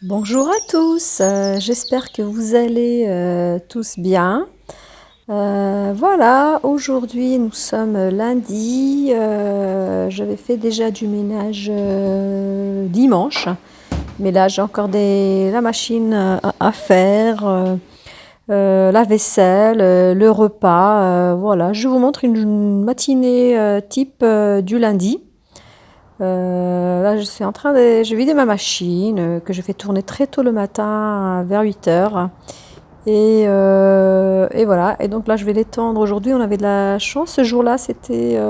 Bonjour à tous, j'espère que vous allez tous bien. Voilà, aujourd'hui nous sommes lundi. J'avais fait déjà du ménage dimanche, mais là j'ai encore la machine à faire, la vaisselle, le repas. Voilà, je vous montre une matinée type du lundi. Là, je suis en train de... J'ai vidé ma machine que je fais tourner très tôt le matin, vers 8 heures. Et voilà. Et donc là, je vais l'étendre aujourd'hui. On avait de la chance. Ce jour-là, c'était...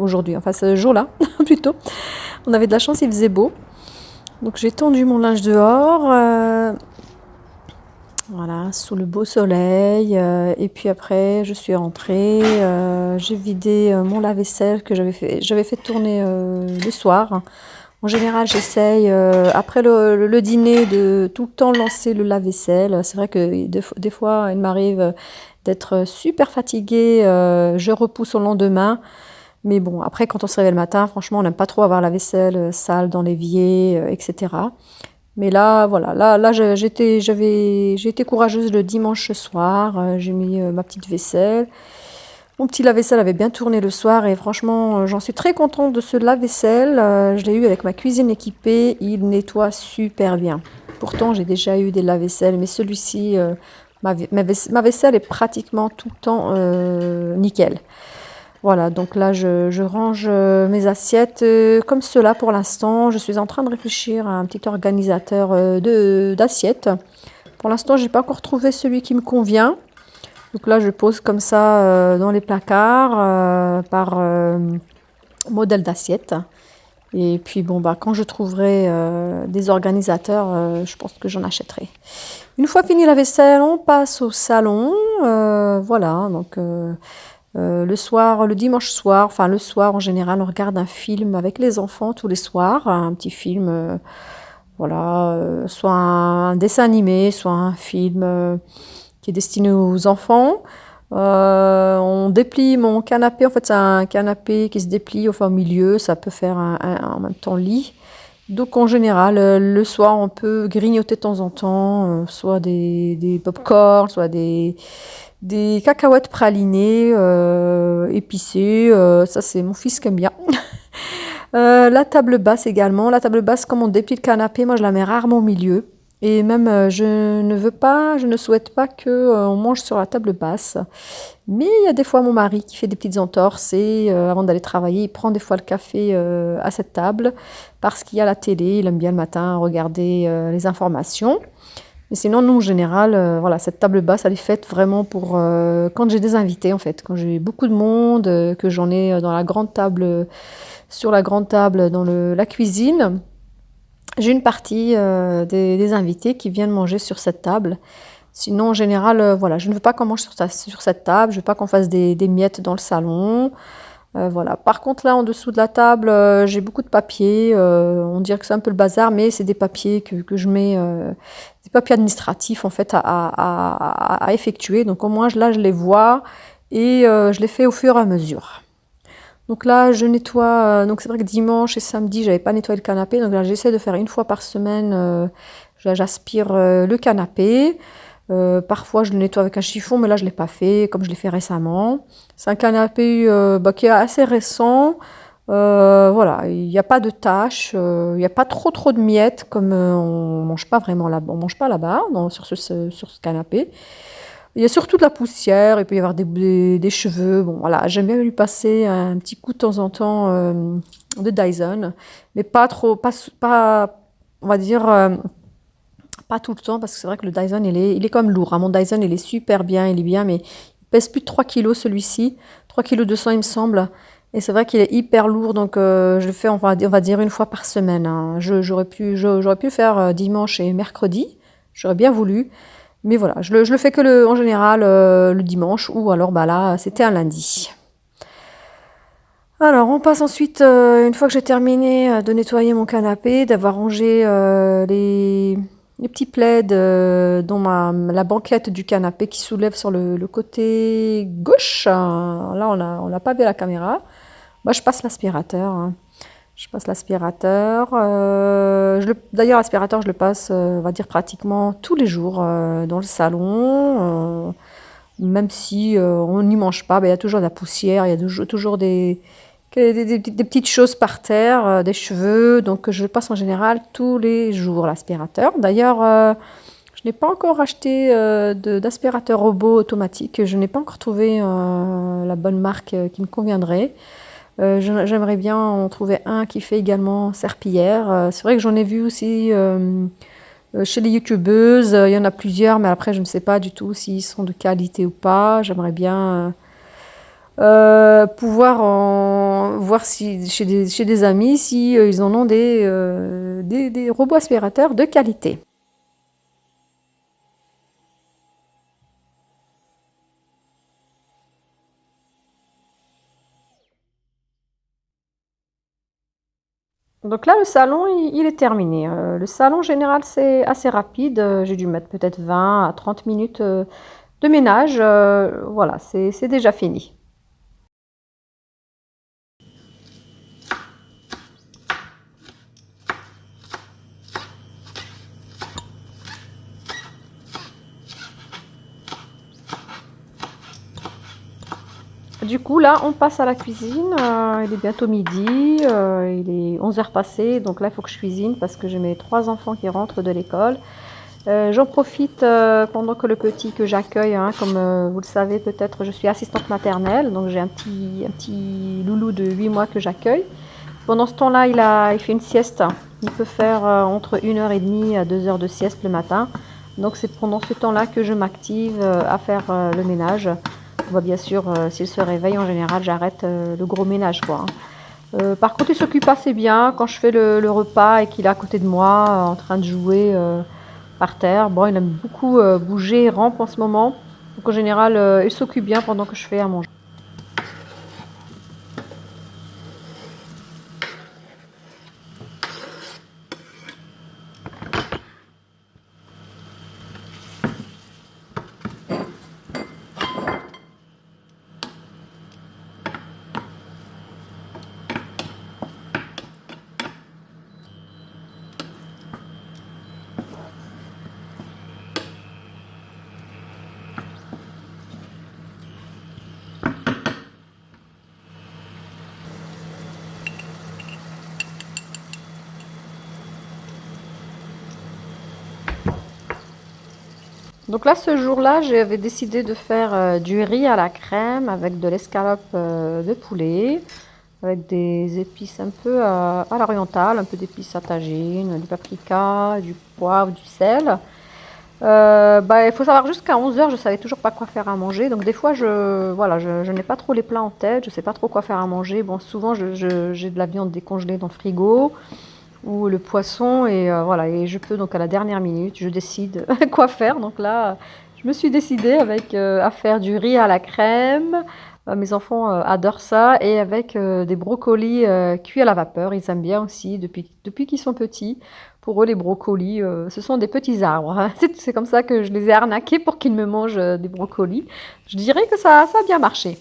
aujourd'hui, enfin ce jour-là, plutôt. On avait de la chance, il faisait beau. Donc j'ai tendu mon linge dehors. Voilà, sous le beau soleil. Et puis après, je suis rentrée. J'ai vidé mon lave-vaisselle que j'avais fait tourner le soir. En général, j'essaye, après le dîner, de tout le temps lancer le lave-vaisselle. C'est vrai que des fois, il m'arrive d'être super fatiguée, je repousse au lendemain. Mais bon, après, quand on se réveille le matin, franchement, on n'aime pas trop avoir la vaisselle sale dans l'évier, etc. Mais là, voilà, là, j'ai été courageuse le dimanche soir. J'ai mis ma petite vaisselle. Mon petit lave-vaisselle avait bien tourné le soir et franchement, j'en suis très contente de ce lave-vaisselle. Je l'ai eu avec ma cuisine équipée. Il nettoie super bien. Pourtant, j'ai déjà eu des lave-vaisselles, mais celui-ci, ma vaisselle est pratiquement tout le temps nickel. Voilà, donc là, je range mes assiettes comme cela pour l'instant. Je suis en train de réfléchir à un petit organisateur d'assiettes. Pour l'instant, j'ai pas encore trouvé celui qui me convient. Donc là, je pose comme ça dans les placards par modèle d'assiette. Et puis bon, bah, quand je trouverai des organisateurs, je pense que j'en achèterai. Une fois fini la vaisselle, on passe au salon. Voilà, donc le soir, le dimanche soir, enfin le soir en général, on regarde un film avec les enfants tous les soirs. Un petit film, voilà, soit un dessin animé, soit un film qui est destiné aux enfants. On déplie mon canapé. En fait, c'est un canapé qui se déplie au milieu. Ça peut faire en même temps lit. Donc, en général, le soir, on peut grignoter de temps en temps, soit des pop-corn, soit des cacahuètes pralinées, épicées. Ça, c'est mon fils qui aime bien. La table basse également. La table basse, comme on déplie le canapé, moi, je la mets rarement au milieu. Et même, je ne souhaite pas que on mange sur la table basse. Mais il y a des fois mon mari qui fait des petites entorses et avant d'aller travailler, il prend des fois le café à cette table parce qu'il y a la télé. Il aime bien le matin regarder les informations. Mais sinon, nous, en général, voilà, cette table basse, elle est faite vraiment pour quand j'ai des invités, en fait. Quand j'ai beaucoup de monde, que j'en ai dans la grande table, sur la grande table dans la cuisine. J'ai une partie des invités qui viennent manger sur cette table. Sinon, en général, voilà, je ne veux pas qu'on mange sur cette table, je ne veux pas qu'on fasse des miettes dans le salon. Voilà. Par contre, là, en dessous de la table, j'ai beaucoup de papiers. On dirait que c'est un peu le bazar, mais c'est des papiers que je mets, des papiers administratifs en fait à effectuer. Donc au moins, là, je les vois et je les fais au fur et à mesure. Donc là, je nettoie. Donc c'est vrai que dimanche et samedi, j'avais pas nettoyé le canapé. Donc là, j'essaie de faire une fois par semaine. J'aspire le canapé. Parfois, je le nettoie avec un chiffon, mais là, je l'ai pas fait, comme je l'ai fait récemment. C'est un canapé qui est assez récent. Voilà, il n'y a pas de taches, il n'y a pas trop de miettes, comme on mange pas vraiment là, on mange pas là-bas, sur ce canapé. Il y a surtout de la poussière, il peut y avoir des cheveux. Bon, voilà, j'aime bien lui passer un petit coup de temps en temps de Dyson, mais pas trop, pas, on va dire, pas tout le temps, parce que c'est vrai que le Dyson, il est quand même lourd, hein. Mon Dyson, il est super bien, il est bien, mais il pèse plus de 3 kilos celui-ci, 3,2 kg il me semble. Et c'est vrai qu'il est hyper lourd, donc je le fais, on va dire une fois par semaine, hein. J'aurais pu le faire dimanche et mercredi, j'aurais bien voulu. Mais voilà, je le fais que en général le dimanche ou alors bah là, c'était un lundi. Alors, on passe ensuite, une fois que j'ai terminé de nettoyer mon canapé, d'avoir rangé les petits plaids dans la banquette du canapé qui soulève sur le côté gauche. Là, on l'a pas vu à la caméra. Moi, je passe l'aspirateur, hein. Je passe l'aspirateur. D'ailleurs, l'aspirateur, je le passe, on va dire, pratiquement tous les jours dans le salon. Même si on n'y mange pas, ben, il y a toujours de la poussière, il y a toujours des petites choses par terre, des cheveux. Donc, je le passe en général tous les jours, l'aspirateur. D'ailleurs, je n'ai pas encore acheté d'aspirateur robot automatique. Je n'ai pas encore trouvé la bonne marque qui me conviendrait. J'aimerais bien en trouver un qui fait également serpillière. C'est vrai que j'en ai vu aussi chez les youtubeuses. Il y en a plusieurs, mais après je ne sais pas du tout s'ils sont de qualité ou pas. J'aimerais bien pouvoir voir si, chez des amis si ils en ont des robots aspirateurs de qualité. Donc là, le salon, il est terminé. Le salon, en général, c'est assez rapide. J'ai dû mettre peut-être 20 à 30 minutes de ménage. Voilà, c'est déjà fini. Du coup, là, on passe à la cuisine. Il est bientôt midi. Il est 11 heures passées. Donc là, il faut que je cuisine parce que j'ai mes trois enfants qui rentrent de l'école. J'en profite pendant que le petit que j'accueille, hein, comme vous le savez peut-être, je suis assistante maternelle. Donc j'ai un petit loulou de 8 mois que j'accueille. Pendant ce temps-là, il fait une sieste. Il peut faire entre 1h30 à 2 heures de sieste le matin. Donc c'est pendant ce temps-là que je m'active à faire le ménage. Bon, bien sûr, s'il se réveille, en général, j'arrête le gros ménage, quoi, hein. Par contre, il s'occupe assez bien quand je fais le repas et qu'il est à côté de moi en train de jouer par terre. Bon, il aime beaucoup bouger, rampe en ce moment. Donc en général, il s'occupe bien pendant que je fais à manger. Donc là, ce jour-là, j'avais décidé de faire du riz à la crème avec de l'escalope de poulet, avec des épices un peu à l'orientale, un peu d'épices à tagine, du paprika, du poivre, du sel. Bah, il faut savoir jusqu'à 11 heures, je savais toujours pas quoi faire à manger. Donc des fois, voilà, je n'ai pas trop les plats en tête, je sais pas trop quoi faire à manger. Bon, souvent, j'ai de la viande décongelée dans le frigo ou le poisson et voilà, et je peux donc à la dernière minute, je décide quoi faire. Donc là, je me suis décidée avec à faire du riz à la crème. Mes enfants adorent ça et avec des brocolis cuits à la vapeur. Ils aiment bien aussi depuis qu'ils sont petits. Pour eux, les brocolis, ce sont des petits arbres. C'est comme ça que je les ai arnaqués pour qu'ils me mangent des brocolis. Je dirais que ça a bien marché.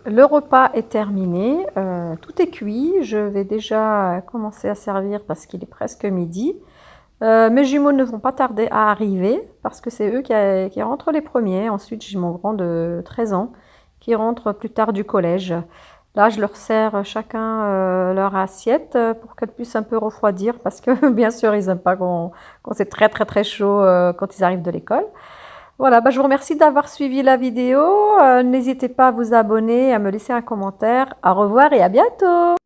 Le repas est terminé, tout est cuit. Je vais déjà commencer à servir parce qu'il est presque midi. Mes jumeaux ne vont pas tarder à arriver parce que c'est eux qui rentrent les premiers. Ensuite, j'ai mon grand de 13 ans qui rentre plus tard du collège. Là, je leur sers chacun leur assiette pour qu'elles puissent un peu refroidir parce que bien sûr, ils n'aiment pas quand c'est très très très chaud quand ils arrivent de l'école. Voilà, bah, je vous remercie d'avoir suivi la vidéo. N'hésitez pas à vous abonner, à me laisser un commentaire. Au revoir et à bientôt!